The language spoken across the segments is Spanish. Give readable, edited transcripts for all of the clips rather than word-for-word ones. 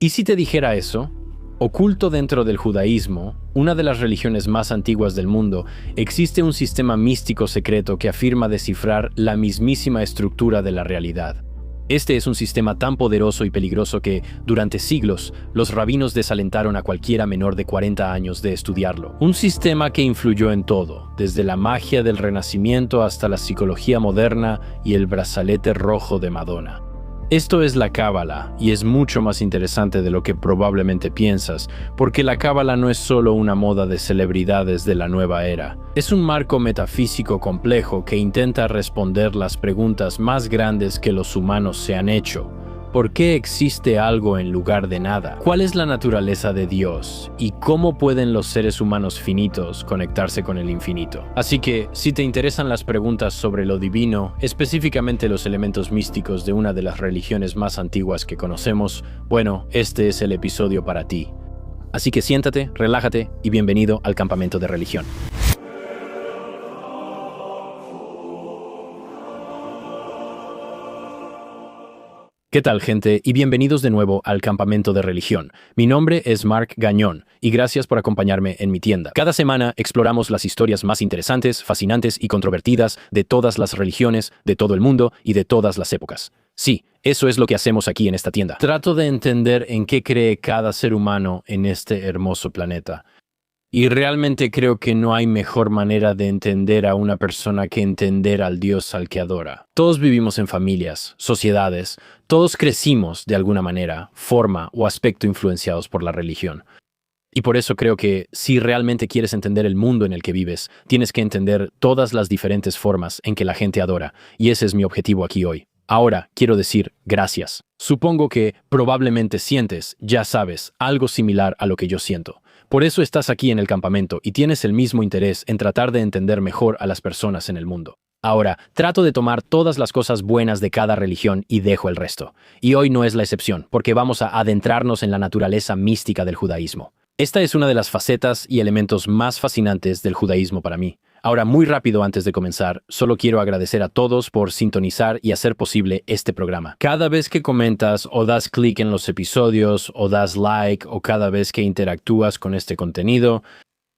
¿Y si te dijera eso? Oculto dentro del judaísmo, una de las religiones más antiguas del mundo, existe un sistema místico secreto que afirma descifrar la mismísima estructura de la realidad. Este es un sistema tan poderoso y peligroso que, durante siglos, los rabinos desalentaron a cualquiera menor de 40 años de estudiarlo. Un sistema que influyó en todo, desde la magia del Renacimiento hasta la psicología moderna y el brazalete rojo de Madonna. Esto es la Cábala, y es mucho más interesante de lo que probablemente piensas, porque la Cábala no es solo una moda de celebridades de la nueva era. Es un marco metafísico complejo que intenta responder las preguntas más grandes que los humanos se han hecho. ¿Por qué existe algo en lugar de nada? ¿Cuál es la naturaleza de Dios? ¿Y cómo pueden los seres humanos finitos conectarse con el infinito? Así que, si te interesan las preguntas sobre lo divino, específicamente los elementos místicos de una de las religiones más antiguas que conocemos, bueno, este es el episodio para ti. Así que siéntate, relájate y bienvenido al campamento de religión. ¿Qué tal, gente? Y bienvenidos de nuevo al Campamento de Religión. Mi nombre es Mark Gagnon, y gracias por acompañarme en mi tienda. Cada semana exploramos las historias más interesantes, fascinantes y controvertidas de todas las religiones, de todo el mundo y de todas las épocas. Sí, eso es lo que hacemos aquí en esta tienda. Trato de entender en qué cree cada ser humano en este hermoso planeta. Y realmente creo que no hay mejor manera de entender a una persona que entender al Dios al que adora. Todos vivimos en familias, sociedades, todos crecimos de alguna manera, forma o aspecto influenciados por la religión. Y por eso creo que si realmente quieres entender el mundo en el que vives, tienes que entender todas las diferentes formas en que la gente adora, y ese es mi objetivo aquí hoy. Ahora, quiero decir gracias. Supongo que probablemente sientes, ya sabes, algo similar a lo que yo siento. Por eso estás aquí en el campamento y tienes el mismo interés en tratar de entender mejor a las personas en el mundo. Ahora, trato de tomar todas las cosas buenas de cada religión y dejo el resto. Y hoy no es la excepción, porque vamos a adentrarnos en la naturaleza mística del judaísmo. Esta es una de las facetas y elementos más fascinantes del judaísmo para mí. Ahora, muy rápido antes de comenzar, solo quiero agradecer a todos por sintonizar y hacer posible este programa. Cada vez que comentas o das clic en los episodios o das like o cada vez que interactúas con este contenido,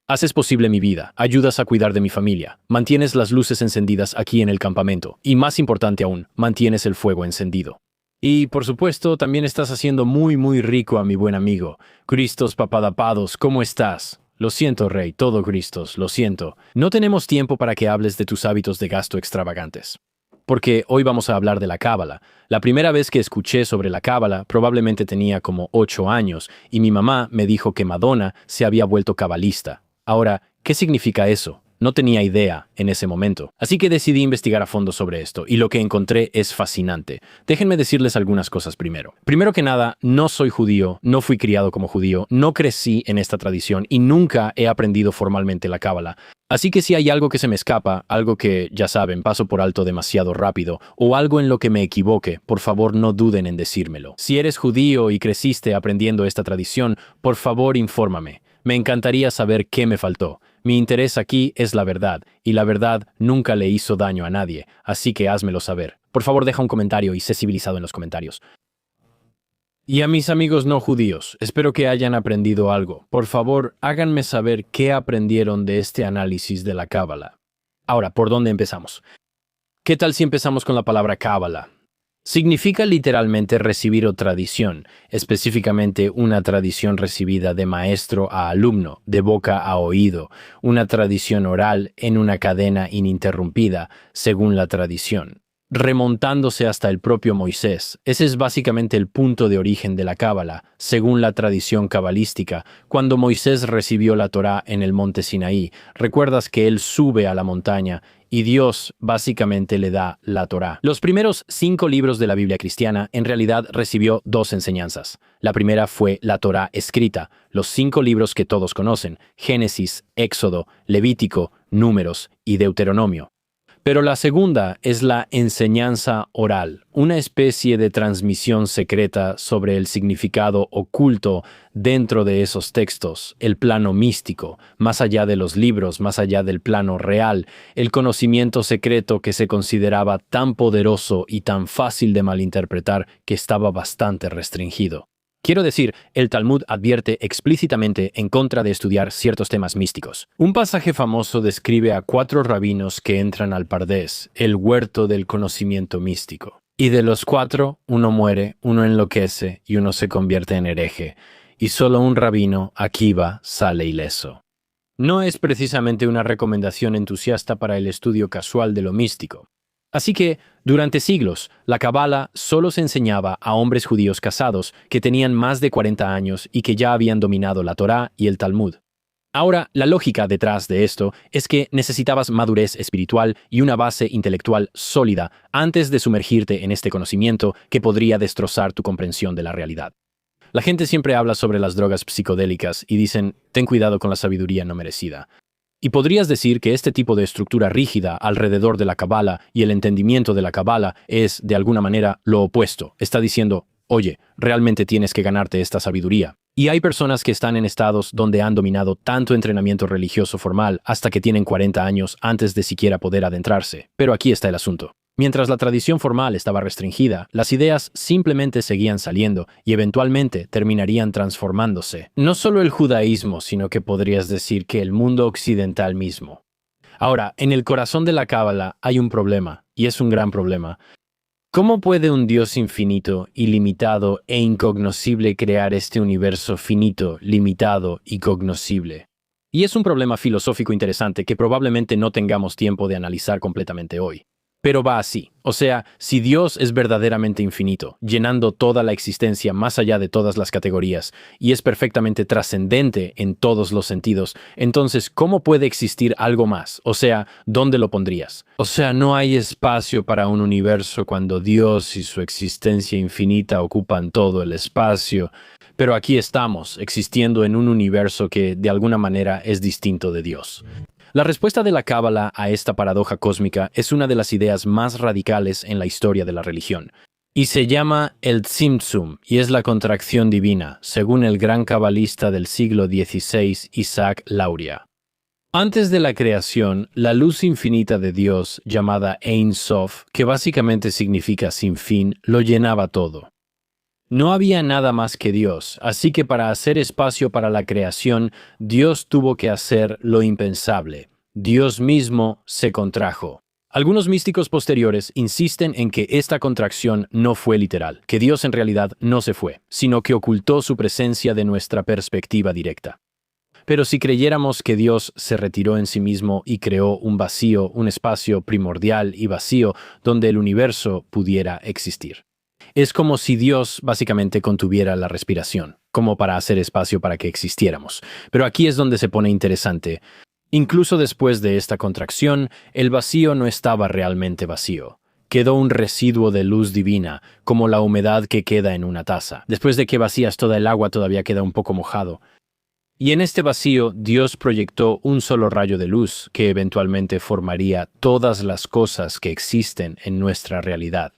haces posible mi vida, ayudas a cuidar de mi familia, mantienes las luces encendidas aquí en el campamento y, más importante aún, mantienes el fuego encendido. Y, por supuesto, también estás haciendo muy rico a mi buen amigo. Cristos Papadapados, ¿cómo estás? Lo siento, Rey, todo Cristos, lo siento. No tenemos tiempo para que hables de tus hábitos de gasto extravagantes. Porque hoy vamos a hablar de la Cábala. La primera vez que escuché sobre la Cábala probablemente tenía como 8 años y mi mamá me dijo que Madonna se había vuelto cabalista. Ahora, ¿qué significa eso? No tenía idea en ese momento. Así que decidí investigar a fondo sobre esto y lo que encontré es fascinante. Déjenme decirles algunas cosas primero. Primero que nada, no soy judío, no fui criado como judío, no crecí en esta tradición y nunca he aprendido formalmente la Cábala. Así que si hay algo que se me escapa, algo que, ya saben, paso por alto demasiado rápido, o algo en lo que me equivoque, por favor no duden en decírmelo. Si eres judío y creciste aprendiendo esta tradición, por favor infórmame. Me encantaría saber qué me faltó. Mi interés aquí es la verdad, y la verdad nunca le hizo daño a nadie, así que házmelo saber. Por favor, deja un comentario y sé civilizado en los comentarios. Y a mis amigos no judíos, espero que hayan aprendido algo. Por favor, háganme saber qué aprendieron de este análisis de la Cábala. Ahora, ¿por dónde empezamos? ¿Qué tal si empezamos con la palabra Cábala? Significa literalmente recibir o tradición, específicamente una tradición recibida de maestro a alumno, de boca a oído, una tradición oral en una cadena ininterrumpida, según la tradición. Remontándose hasta el propio Moisés, ese es básicamente el punto de origen de la Cábala, según la tradición cabalística. Cuando Moisés recibió la Torá en el monte Sinaí, recuerdas que él sube a la montaña y Dios básicamente le da la Torá. Los primeros 5 libros de la Biblia cristiana en realidad recibió 2 enseñanzas. La primera fue la Torá escrita, los 5 libros que todos conocen, Génesis, Éxodo, Levítico, Números y Deuteronomio. Pero la segunda es la enseñanza oral, una especie de transmisión secreta sobre el significado oculto dentro de esos textos, el plano místico, más allá de los libros, más allá del plano real, el conocimiento secreto que se consideraba tan poderoso y tan fácil de malinterpretar que estaba bastante restringido. Quiero decir, el Talmud advierte explícitamente en contra de estudiar ciertos temas místicos. Un pasaje famoso describe a 4 rabinos que entran al Pardés, el huerto del conocimiento místico. Y de los 4, uno muere, uno enloquece y uno se convierte en hereje. Y solo un rabino, Akiva, sale ileso. No es precisamente una recomendación entusiasta para el estudio casual de lo místico. Así que, durante siglos, la Cábala solo se enseñaba a hombres judíos casados que tenían más de 40 años y que ya habían dominado la Torá y el Talmud. Ahora, la lógica detrás de esto es que necesitabas madurez espiritual y una base intelectual sólida antes de sumergirte en este conocimiento que podría destrozar tu comprensión de la realidad. La gente siempre habla sobre las drogas psicodélicas y dicen, ten cuidado con la sabiduría no merecida. Y podrías decir que este tipo de estructura rígida alrededor de la Cábala y el entendimiento de la Cábala es, de alguna manera, lo opuesto. Está diciendo, oye, realmente tienes que ganarte esta sabiduría. Y hay personas que están en estados donde han dominado tanto entrenamiento religioso formal hasta que tienen 40 años antes de siquiera poder adentrarse. Pero aquí está el asunto. Mientras la tradición formal estaba restringida, las ideas simplemente seguían saliendo y eventualmente terminarían transformándose. No solo el judaísmo, sino que podrías decir que el mundo occidental mismo. Ahora, en el corazón de la Cábala hay un problema, y es un gran problema. ¿Cómo puede un Dios infinito, ilimitado e incognoscible crear este universo finito, limitado y cognoscible? Y es un problema filosófico interesante que probablemente no tengamos tiempo de analizar completamente hoy. Pero va así. O sea, si Dios es verdaderamente infinito, llenando toda la existencia más allá de todas las categorías, y es perfectamente trascendente en todos los sentidos, entonces, ¿cómo puede existir algo más? O sea, ¿dónde lo pondrías? O sea, no hay espacio para un universo cuando Dios y su existencia infinita ocupan todo el espacio. Pero aquí estamos, existiendo en un universo que, de alguna manera, es distinto de Dios. La respuesta de la Cábala a esta paradoja cósmica es una de las ideas más radicales en la historia de la religión. Y se llama el Tzimtzum, y es la contracción divina, según el gran cabalista del siglo XVI, Isaac Luria. Antes de la creación, la luz infinita de Dios, llamada Ein Sof, que básicamente significa sin fin, lo llenaba todo. No había nada más que Dios, así que para hacer espacio para la creación, Dios tuvo que hacer lo impensable. Dios mismo se contrajo. Algunos místicos posteriores insisten en que esta contracción no fue literal, que Dios en realidad no se fue, sino que ocultó su presencia de nuestra perspectiva directa. Pero si creyéramos que Dios se retiró en sí mismo y creó un vacío, un espacio primordial y vacío donde el universo pudiera existir. Es como si Dios básicamente contuviera la respiración, como para hacer espacio para que existiéramos. Pero aquí es donde se pone interesante. Incluso después de esta contracción, el vacío no estaba realmente vacío. Quedó un residuo de luz divina, como la humedad que queda en una taza. Después de que vacías toda el agua, todavía queda un poco mojado. Y en este vacío, Dios proyectó un solo rayo de luz que eventualmente formaría todas las cosas que existen en nuestra realidad.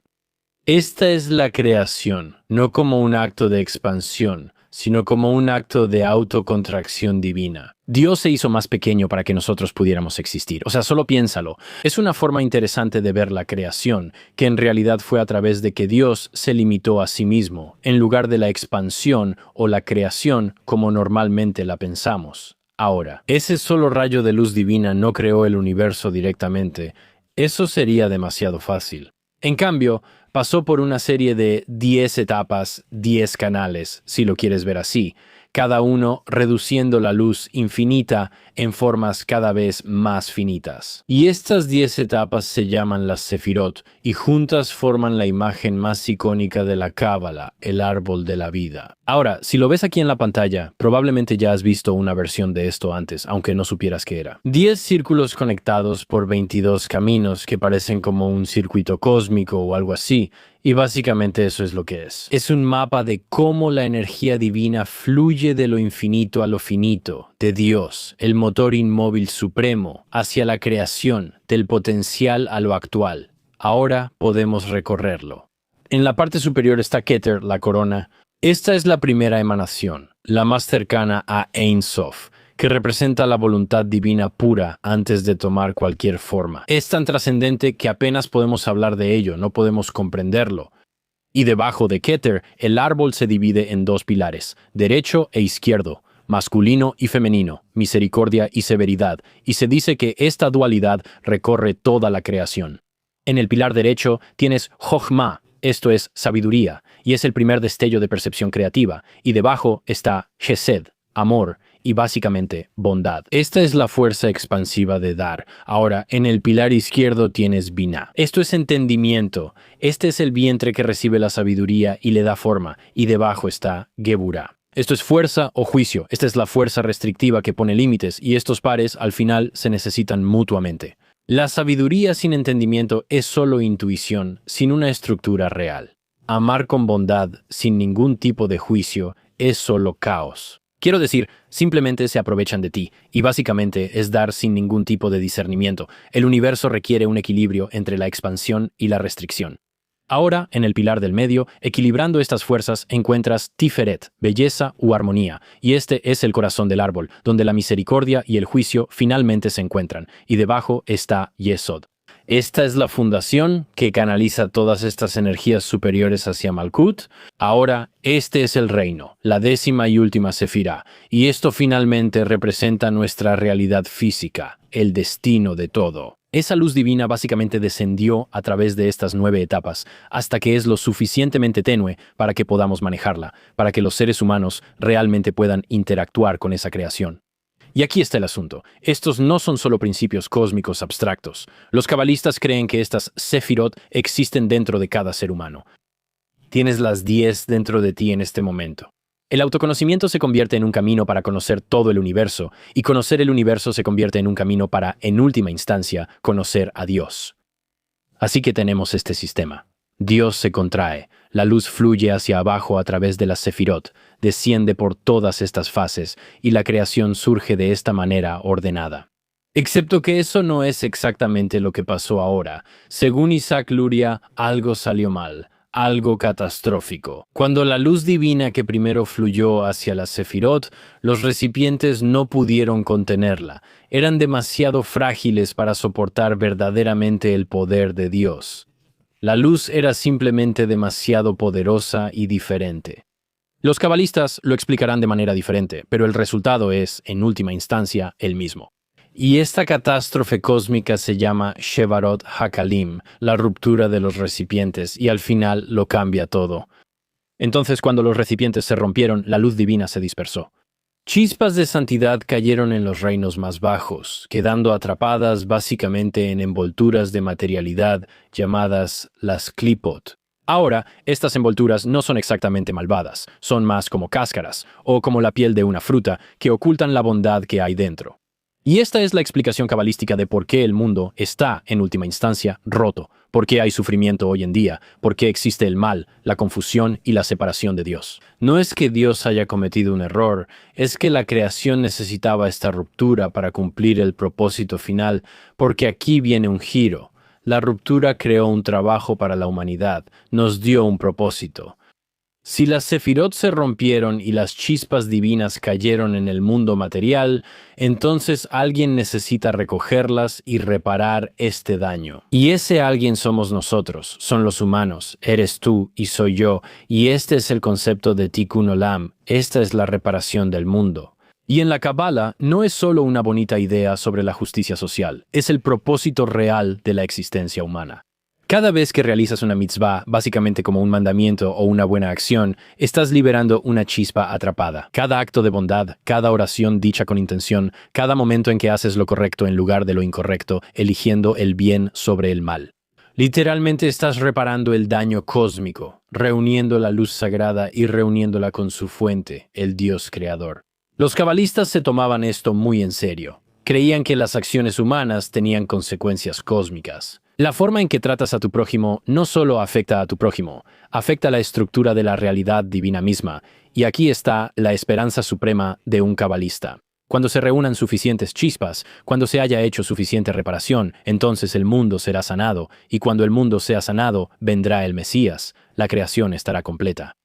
Esta es la creación, no como un acto de expansión, sino como un acto de autocontracción divina. Dios se hizo más pequeño para que nosotros pudiéramos existir. O sea, solo piénsalo. Es una forma interesante de ver la creación, que en realidad fue a través de que Dios se limitó a sí mismo, en lugar de la expansión o la creación como normalmente la pensamos. Ahora, ese solo rayo de luz divina no creó el universo directamente. Eso sería demasiado fácil. En cambio, pasó por una serie de 10 etapas, 10 canales, si lo quieres ver así, cada uno reduciendo la luz infinita en formas cada vez más finitas. Y estas 10 etapas se llaman las Sefirot, y juntas forman la imagen más icónica de la Cábala, el árbol de la vida. Ahora, si lo ves aquí en la pantalla, probablemente ya has visto una versión de esto antes, aunque no supieras qué era. 10 círculos conectados por 22 caminos que parecen como un circuito cósmico o algo así, y básicamente eso es lo que es. Es un mapa de cómo la energía divina fluye de lo infinito a lo finito, de Dios, el motor inmóvil supremo, hacia la creación, del potencial a lo actual. Ahora podemos recorrerlo. En la parte superior está Keter, la corona. Esta es la primera emanación, la más cercana a Ein Sof, que representa la voluntad divina pura antes de tomar cualquier forma. Es tan trascendente que apenas podemos hablar de ello, no podemos comprenderlo. Y debajo de Keter, el árbol se divide en dos pilares, derecho e izquierdo, masculino y femenino, misericordia y severidad, y se dice que esta dualidad recorre toda la creación. En el pilar derecho tienes Jochma, esto es sabiduría, y es el primer destello de percepción creativa, y debajo está Chesed, amor, y básicamente bondad. Esta es la fuerza expansiva de dar. Ahora, en el pilar izquierdo tienes Binah. Esto es entendimiento. Este es el vientre que recibe la sabiduría y le da forma, y debajo está Geburah. Esto es fuerza o juicio. Esta es la fuerza restrictiva que pone límites, y estos pares al final se necesitan mutuamente. La sabiduría sin entendimiento es solo intuición, sin una estructura real. Amar con bondad, sin ningún tipo de juicio, es solo caos. Quiero decir, simplemente se aprovechan de ti, y básicamente es dar sin ningún tipo de discernimiento. El universo requiere un equilibrio entre la expansión y la restricción. Ahora, en el pilar del medio, equilibrando estas fuerzas, encuentras Tiferet, belleza u armonía, y este es el corazón del árbol, donde la misericordia y el juicio finalmente se encuentran, y debajo está Yesod. Esta es la fundación que canaliza todas estas energías superiores hacia Malkut. Ahora, este es el reino, la 10ª y última Sefirá, y esto finalmente representa nuestra realidad física, el destino de todo. Esa luz divina básicamente descendió a través de estas 9 etapas, hasta que es lo suficientemente tenue para que podamos manejarla, para que los seres humanos realmente puedan interactuar con esa creación. Y aquí está el asunto. Estos no son solo principios cósmicos abstractos. Los cabalistas creen que estas Sefirot existen dentro de cada ser humano. Tienes las 10 dentro de ti en este momento. El autoconocimiento se convierte en un camino para conocer todo el universo, y conocer el universo se convierte en un camino para, en última instancia, conocer a Dios. Así que tenemos este sistema. Dios se contrae, la luz fluye hacia abajo a través de las Sefirot, desciende por todas estas fases, y la creación surge de esta manera ordenada. Excepto que eso no es exactamente lo que pasó ahora. Según Isaac Luria, algo salió mal. Algo catastrófico. Cuando la luz divina que primero fluyó hacia las Sefirot, los recipientes no pudieron contenerla. Eran demasiado frágiles para soportar verdaderamente el poder de Dios. La luz era simplemente demasiado poderosa y diferente. Los cabalistas lo explicarán de manera diferente, pero el resultado es, en última instancia, el mismo. Y esta catástrofe cósmica se llama Shevarot Hakalim, la ruptura de los recipientes, y al final lo cambia todo. Entonces, cuando los recipientes se rompieron, la luz divina se dispersó. Chispas de santidad cayeron en los reinos más bajos, quedando atrapadas básicamente en envolturas de materialidad llamadas las Klipot. Ahora, estas envolturas no son exactamente malvadas, son más como cáscaras, o como la piel de una fruta, que ocultan la bondad que hay dentro. Y esta es la explicación cabalística de por qué el mundo está, en última instancia, roto, por qué hay sufrimiento hoy en día, por qué existe el mal, la confusión y la separación de Dios. No es que Dios haya cometido un error, es que la creación necesitaba esta ruptura para cumplir el propósito final, porque aquí viene un giro. La ruptura creó un trabajo para la humanidad, nos dio un propósito. Si las Sefirot se rompieron y las chispas divinas cayeron en el mundo material, entonces alguien necesita recogerlas y reparar este daño. Y ese alguien somos nosotros, son los humanos, eres tú y soy yo, y este es el concepto de Tikkun Olam, esta es la reparación del mundo. Y en la Kabbalah no es solo una bonita idea sobre la justicia social, es el propósito real de la existencia humana. Cada vez que realizas una mitzvah, básicamente como un mandamiento o una buena acción, estás liberando una chispa atrapada. Cada acto de bondad, cada oración dicha con intención, cada momento en que haces lo correcto en lugar de lo incorrecto, eligiendo el bien sobre el mal. Literalmente estás reparando el daño cósmico, reuniendo la luz sagrada y reuniéndola con su fuente, el Dios creador. Los cabalistas se tomaban esto muy en serio. Creían que las acciones humanas tenían consecuencias cósmicas. La forma en que tratas a tu prójimo no solo afecta a tu prójimo, afecta la estructura de la realidad divina misma, y aquí está la esperanza suprema de un cabalista. Cuando se reúnan suficientes chispas, cuando se haya hecho suficiente reparación, entonces el mundo será sanado, y cuando el mundo sea sanado, vendrá el Mesías, la creación estará completa.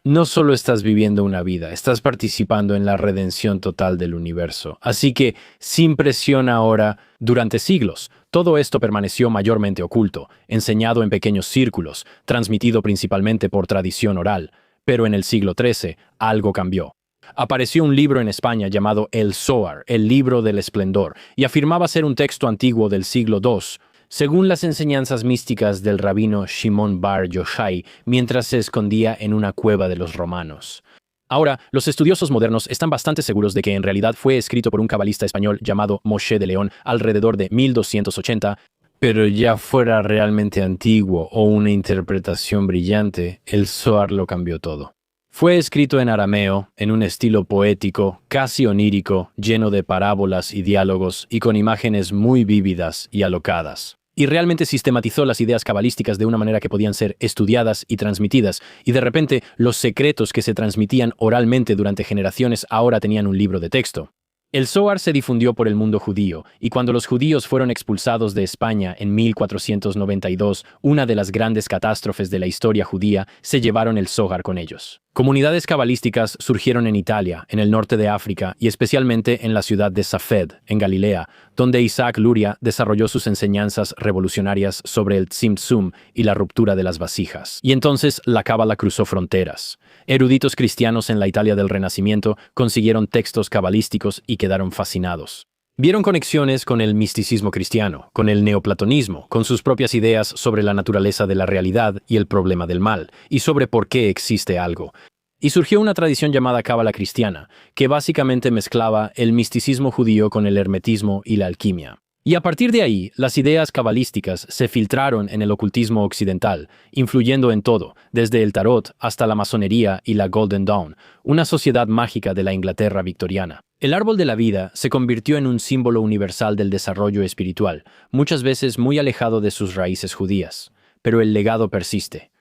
No solo estás viviendo una vida, estás participando en la redención total del universo. Así que, sin presión ahora, durante siglos, Todo esto permaneció mayormente oculto, enseñado en pequeños círculos, transmitido principalmente por tradición oral. Pero en el siglo XIII, algo cambió. Apareció un libro en España llamado El Zohar, el Libro del Esplendor, y afirmaba ser un texto antiguo del siglo II, según las enseñanzas místicas del rabino Shimon Bar Yochai, mientras se escondía en una cueva de los romanos. Ahora, los estudiosos modernos están bastante seguros de que en realidad fue escrito por un cabalista español llamado Moshe de León alrededor de 1280, pero ya fuera realmente antiguo o una interpretación brillante, el Zohar lo cambió todo. Fue escrito en arameo, en un estilo poético, casi onírico, lleno de parábolas y diálogos y con imágenes muy vívidas y alocadas. Y realmente sistematizó las ideas cabalísticas de una manera que podían ser estudiadas y transmitidas, y de repente los secretos que se transmitían oralmente durante generaciones ahora tenían un libro de texto. El Zohar se difundió por el mundo judío, y cuando los judíos fueron expulsados de España en 1492, una de las grandes catástrofes de la historia judía, se llevaron el Zohar con ellos. Comunidades cabalísticas surgieron en Italia, en el norte de África y especialmente en la ciudad de Safed, en Galilea, donde Isaac Luria desarrolló sus enseñanzas revolucionarias sobre el Tzimtzum y la ruptura de las vasijas. Y entonces la cábala cruzó fronteras. Eruditos cristianos en la Italia del Renacimiento consiguieron textos cabalísticos y quedaron fascinados. Vieron conexiones con el misticismo cristiano, con el neoplatonismo, con sus propias ideas sobre la naturaleza de la realidad y el problema del mal, y sobre por qué existe algo. Y surgió una tradición llamada cábala cristiana, que básicamente mezclaba el misticismo judío con el hermetismo y la alquimia. Y a partir de ahí, las ideas cabalísticas se filtraron en el ocultismo occidental, influyendo en todo, desde el tarot hasta la masonería y la Golden Dawn, una sociedad mágica de la Inglaterra victoriana. El árbol de la vida se convirtió en un símbolo universal del desarrollo espiritual, muchas veces muy alejado de sus raíces judías, pero el legado persiste.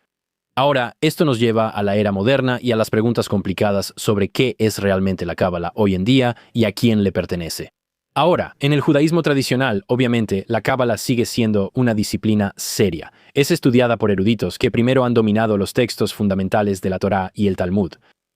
Ahora, esto nos lleva a la era moderna y a las preguntas complicadas sobre qué es realmente la cábala hoy en día y a quién le pertenece. Ahora, en el judaísmo tradicional, obviamente, la cábala sigue siendo una disciplina seria. Es estudiada por eruditos que primero han dominado los textos fundamentales de la Torá y el Talmud.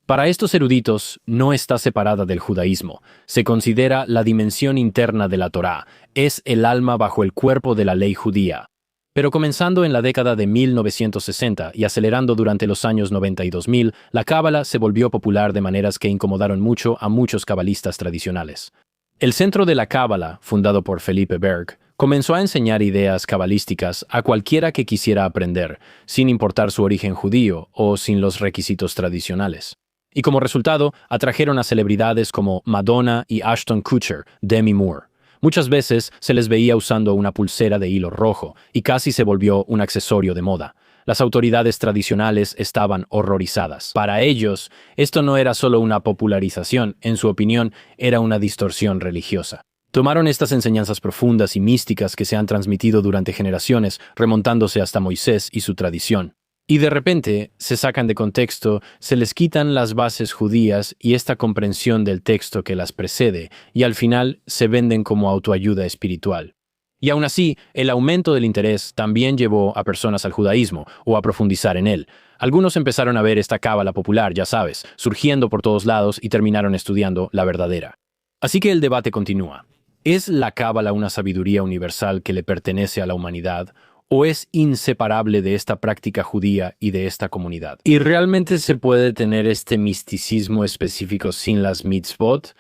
Para estos eruditos, no está separada del judaísmo. Se considera la dimensión interna de la Torá. Es el alma bajo el cuerpo de la ley judía. Pero comenzando en la década de 1960 y acelerando durante los años 90 y 2000, la cábala se volvió popular de maneras que incomodaron mucho a muchos cabalistas tradicionales. El Centro de la Cábala, fundado por Felipe Berg, comenzó a enseñar ideas cabalísticas a cualquiera que quisiera aprender, sin importar su origen judío o sin los requisitos tradicionales. Y como resultado, atrajeron a celebridades como Madonna y Ashton Kutcher, Demi Moore. Muchas veces se les veía usando una pulsera de hilo rojo y casi se volvió un accesorio de moda. Las autoridades tradicionales estaban horrorizadas. Para ellos, esto no era solo una popularización, en su opinión, era una distorsión religiosa. Tomaron estas enseñanzas profundas y místicas que se han transmitido durante generaciones, remontándose hasta Moisés y su tradición. Y de repente, se sacan de contexto, se les quitan las bases judías y esta comprensión del texto que las precede, y al final se venden como autoayuda espiritual. Y aún así, el aumento del interés también llevó a personas al judaísmo o a profundizar en él. Algunos empezaron a ver esta cábala popular, ya sabes, surgiendo por todos lados y terminaron estudiando la verdadera. Así que el debate continúa. ¿Es la cábala una sabiduría universal que le pertenece a la humanidad o es inseparable de esta práctica judía y de esta comunidad? ¿Y realmente se puede tener este misticismo específico sin las mitzvot?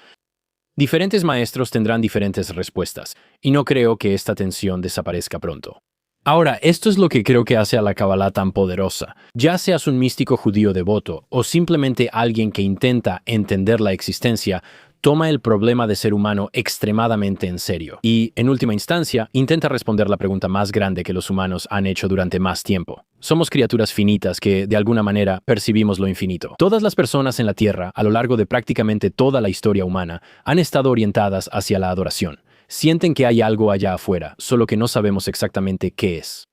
Diferentes maestros tendrán diferentes respuestas, y no creo que esta tensión desaparezca pronto. Ahora, esto es lo que creo que hace a la cábala tan poderosa. Ya seas un místico judío devoto o simplemente alguien que intenta entender la existencia, toma el problema de ser humano extremadamente en serio y, en última instancia, intenta responder la pregunta más grande que los humanos han hecho durante más tiempo. Somos criaturas finitas que, de alguna manera, percibimos lo infinito. Todas las personas en la Tierra, a lo largo de prácticamente toda la historia humana, han estado orientadas hacia la adoración. Sienten que hay algo allá afuera, solo que no sabemos exactamente qué es.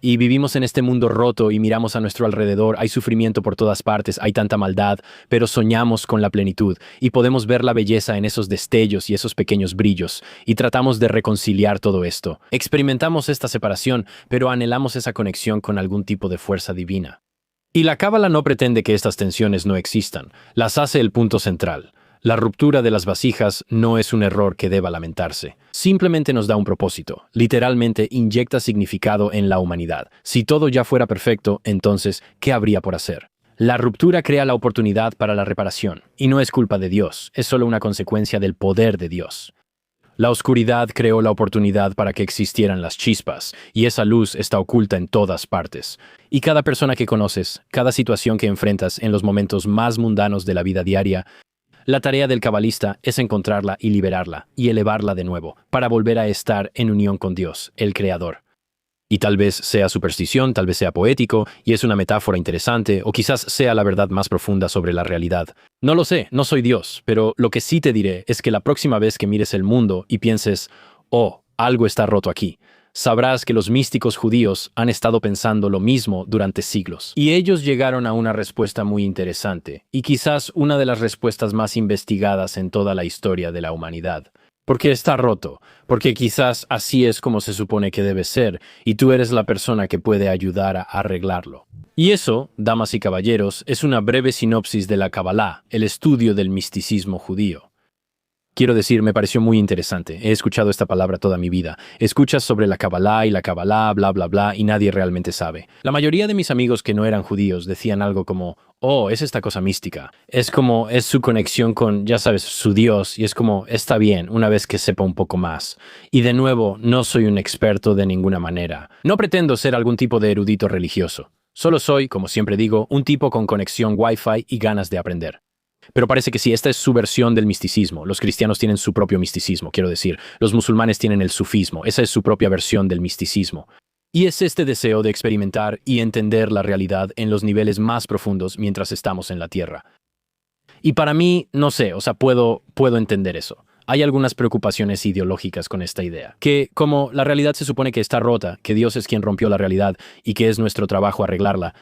Y vivimos en este mundo roto y miramos a nuestro alrededor, hay sufrimiento por todas partes, hay tanta maldad, pero soñamos con la plenitud y podemos ver la belleza en esos destellos y esos pequeños brillos, y tratamos de reconciliar todo esto. Experimentamos esta separación, pero anhelamos esa conexión con algún tipo de fuerza divina. Y la cábala no pretende que estas tensiones no existan, las hace el punto central. La ruptura de las vasijas no es un error que deba lamentarse. Simplemente nos da un propósito. Literalmente inyecta significado en la humanidad. Si todo ya fuera perfecto, entonces, ¿qué habría por hacer? La ruptura crea la oportunidad para la reparación. Y no es culpa de Dios, es solo una consecuencia del poder de Dios. La oscuridad creó la oportunidad para que existieran las chispas, y esa luz está oculta en todas partes. Y cada persona que conoces, cada situación que enfrentas en los momentos más mundanos de la vida diaria, la tarea del cabalista es encontrarla y liberarla, y elevarla de nuevo, para volver a estar en unión con Dios, el Creador. Y tal vez sea superstición, tal vez sea poético, y es una metáfora interesante, o quizás sea la verdad más profunda sobre la realidad. No lo sé, no soy Dios, pero lo que sí te diré es que la próxima vez que mires el mundo y pienses, oh, algo está roto aquí, sabrás que los místicos judíos han estado pensando lo mismo durante siglos. Y ellos llegaron a una respuesta muy interesante, y quizás una de las respuestas más investigadas en toda la historia de la humanidad. Porque está roto, porque quizás así es como se supone que debe ser, y tú eres la persona que puede ayudar a arreglarlo. Y eso, damas y caballeros, es una breve sinopsis de la Kabbalah, el estudio del misticismo judío. Quiero decir, me pareció muy interesante. He escuchado esta palabra toda mi vida. Escuchas sobre la Kabbalah, bla, bla, bla, y nadie realmente sabe. La mayoría de mis amigos que no eran judíos decían algo como, oh, es esta cosa mística. Es como, es su conexión con, ya sabes, su Dios, y es como, está bien, una vez que sepa un poco más. Y de nuevo, no soy un experto de ninguna manera. No pretendo ser algún tipo de erudito religioso. Solo soy, como siempre digo, un tipo con conexión Wi-Fi y ganas de aprender. Pero parece que sí, esta es su versión del misticismo. Los cristianos tienen su propio misticismo, quiero decir. Los musulmanes tienen el sufismo. Esa es su propia versión del misticismo. Y es este deseo de experimentar y entender la realidad en los niveles más profundos mientras estamos en la Tierra. Y para mí, no sé, puedo entender eso. Hay algunas preocupaciones ideológicas con esta idea. Que como la realidad se supone que está rota, que Dios es quien rompió la realidad y que es nuestro trabajo arreglarla,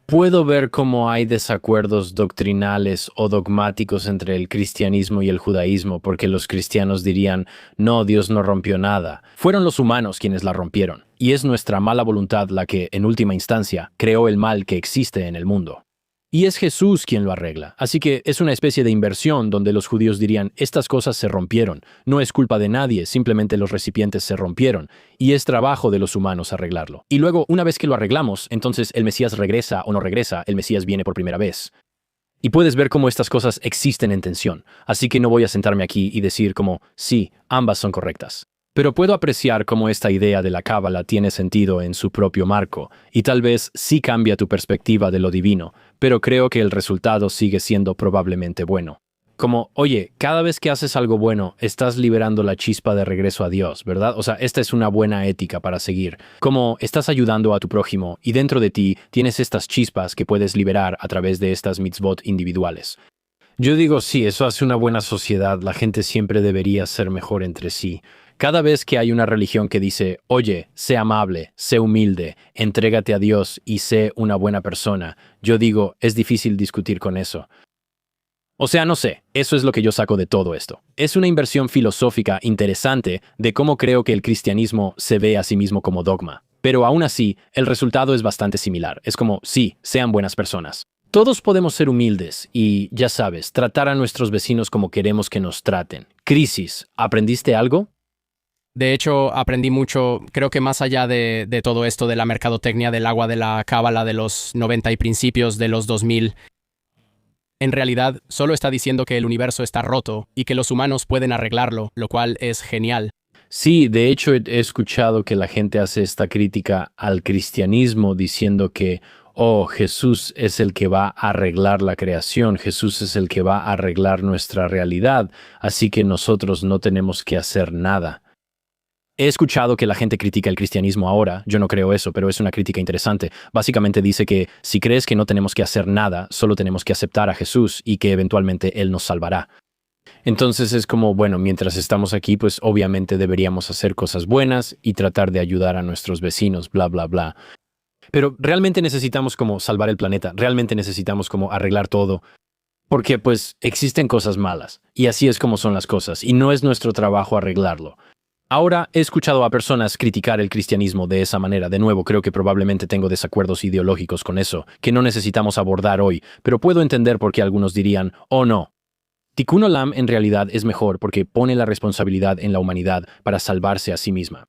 puedo ver cómo hay desacuerdos doctrinales o dogmáticos entre el cristianismo y el judaísmo, porque los cristianos dirían, no, Dios no rompió nada. Fueron los humanos quienes la rompieron, y es nuestra mala voluntad la que, en última instancia, creó el mal que existe en el mundo. Y es Jesús quien lo arregla, así que es una especie de inversión donde los judíos dirían, estas cosas se rompieron, no es culpa de nadie, simplemente los recipientes se rompieron, y es trabajo de los humanos arreglarlo. Y luego, una vez que lo arreglamos, entonces el Mesías regresa o no regresa, el Mesías viene por primera vez. Y puedes ver cómo estas cosas existen en tensión, así que no voy a sentarme aquí y decir como, sí, ambas son correctas. Pero puedo apreciar cómo esta idea de la Cábala tiene sentido en su propio marco, y tal vez sí cambia tu perspectiva de lo divino, pero creo que el resultado sigue siendo probablemente bueno. Como, oye, cada vez que haces algo bueno, estás liberando la chispa de regreso a Dios, ¿verdad? Esta es una buena ética para seguir. Como estás ayudando a tu prójimo, y dentro de ti tienes estas chispas que puedes liberar a través de estas mitzvot individuales. Yo digo, sí, eso hace una buena sociedad, la gente siempre debería ser mejor entre sí. Cada vez que hay una religión que dice, oye, sé amable, sé humilde, entrégate a Dios y sé una buena persona, yo digo, es difícil discutir con eso. No sé, eso es lo que yo saco de todo esto. Es una inversión filosófica interesante de cómo creo que el cristianismo se ve a sí mismo como dogma. Pero aún así, el resultado es bastante similar. Es como, sí, sean buenas personas. Todos podemos ser humildes y, ya sabes, tratar a nuestros vecinos como queremos que nos traten. Crisis, ¿aprendiste algo? De hecho, aprendí mucho, creo que más allá de todo esto de la mercadotecnia del agua de la cábala de los 90 y principios de los 2000, en realidad solo está diciendo que el universo está roto y que los humanos pueden arreglarlo, lo cual es genial. Sí, de hecho he escuchado que la gente hace esta crítica al cristianismo diciendo que, oh, Jesús es el que va a arreglar la creación, Jesús es el que va a arreglar nuestra realidad, así que nosotros no tenemos que hacer nada. He escuchado que la gente critica el cristianismo ahora, yo no creo eso, pero es una crítica interesante. Básicamente dice que si crees que no tenemos que hacer nada, solo tenemos que aceptar a Jesús y que eventualmente Él nos salvará. Entonces es como, bueno, mientras estamos aquí, pues obviamente deberíamos hacer cosas buenas y tratar de ayudar a nuestros vecinos, bla, bla, bla. Pero realmente necesitamos como salvar el planeta, realmente necesitamos como arreglar todo, porque pues existen cosas malas, y así es como son las cosas, y no es nuestro trabajo arreglarlo. Ahora he escuchado a personas criticar el cristianismo de esa manera. De nuevo, creo que probablemente tengo desacuerdos ideológicos con eso, que no necesitamos abordar hoy, pero puedo entender por qué algunos dirían, oh no, Tikkun Olam en realidad es mejor porque pone la responsabilidad en la humanidad para salvarse a sí misma.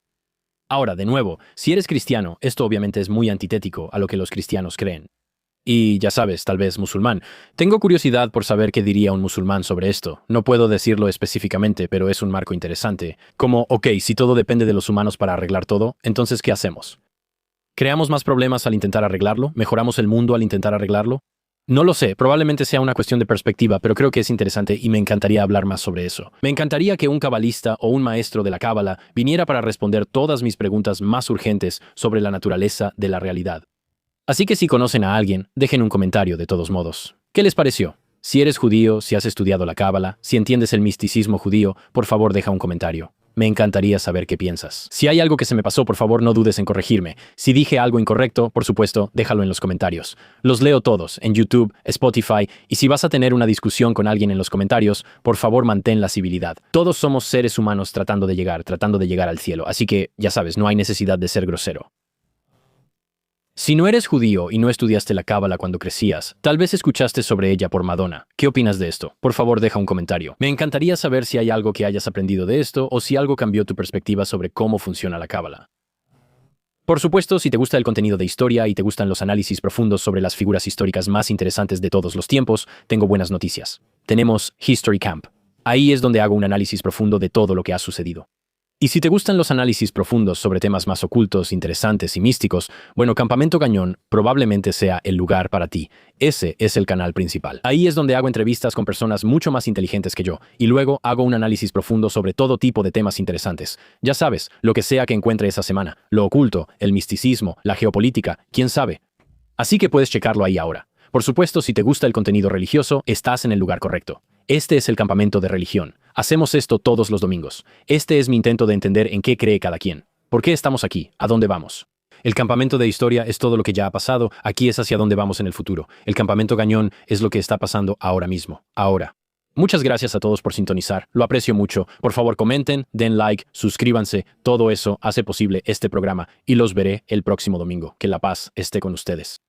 Ahora, de nuevo, si eres cristiano, esto obviamente es muy antitético a lo que los cristianos creen. Y ya sabes, tal vez musulmán. Tengo curiosidad por saber qué diría un musulmán sobre esto. No puedo decirlo específicamente, pero es un marco interesante. Como, ok, si todo depende de los humanos para arreglar todo, entonces ¿qué hacemos? ¿Creamos más problemas al intentar arreglarlo? ¿Mejoramos el mundo al intentar arreglarlo? No lo sé, probablemente sea una cuestión de perspectiva, pero creo que es interesante y me encantaría hablar más sobre eso. Me encantaría que un cabalista o un maestro de la cábala viniera para responder todas mis preguntas más urgentes sobre la naturaleza de la realidad. Así que si conocen a alguien, dejen un comentario de todos modos. ¿Qué les pareció? Si eres judío, si has estudiado la cábala, si entiendes el misticismo judío, por favor deja un comentario. Me encantaría saber qué piensas. Si hay algo que se me pasó, por favor no dudes en corregirme. Si dije algo incorrecto, por supuesto, déjalo en los comentarios. Los leo todos, en YouTube, Spotify, y si vas a tener una discusión con alguien en los comentarios, por favor mantén la civilidad. Todos somos seres humanos tratando de llegar al cielo, así que, ya sabes, no hay necesidad de ser grosero. Si no eres judío y no estudiaste la cábala cuando crecías, tal vez escuchaste sobre ella por Madonna. ¿Qué opinas de esto? Por favor, deja un comentario. Me encantaría saber si hay algo que hayas aprendido de esto o si algo cambió tu perspectiva sobre cómo funciona la cábala. Por supuesto, si te gusta el contenido de historia y te gustan los análisis profundos sobre las figuras históricas más interesantes de todos los tiempos, tengo buenas noticias. Tenemos History Camp. Ahí es donde hago un análisis profundo de todo lo que ha sucedido. Y si te gustan los análisis profundos sobre temas más ocultos, interesantes y místicos, bueno, Campamento Gañón probablemente sea el lugar para ti. Ese es el canal principal. Ahí es donde hago entrevistas con personas mucho más inteligentes que yo, y luego hago un análisis profundo sobre todo tipo de temas interesantes. Ya sabes, lo que sea que encuentre esa semana, lo oculto, el misticismo, la geopolítica, quién sabe. Así que puedes checarlo ahí ahora. Por supuesto, si te gusta el contenido religioso, estás en el lugar correcto. Este es el Campamento de Religión. Hacemos esto todos los domingos. Este es mi intento de entender en qué cree cada quien. ¿Por qué estamos aquí? ¿A dónde vamos? El Campamento de Historia es todo lo que ya ha pasado, aquí es hacia dónde vamos en el futuro. El Campamento Gañón es lo que está pasando ahora mismo, ahora. Muchas gracias a todos por sintonizar, lo aprecio mucho. Por favor comenten, den like, suscríbanse, todo eso hace posible este programa y los veré el próximo domingo. Que la paz esté con ustedes.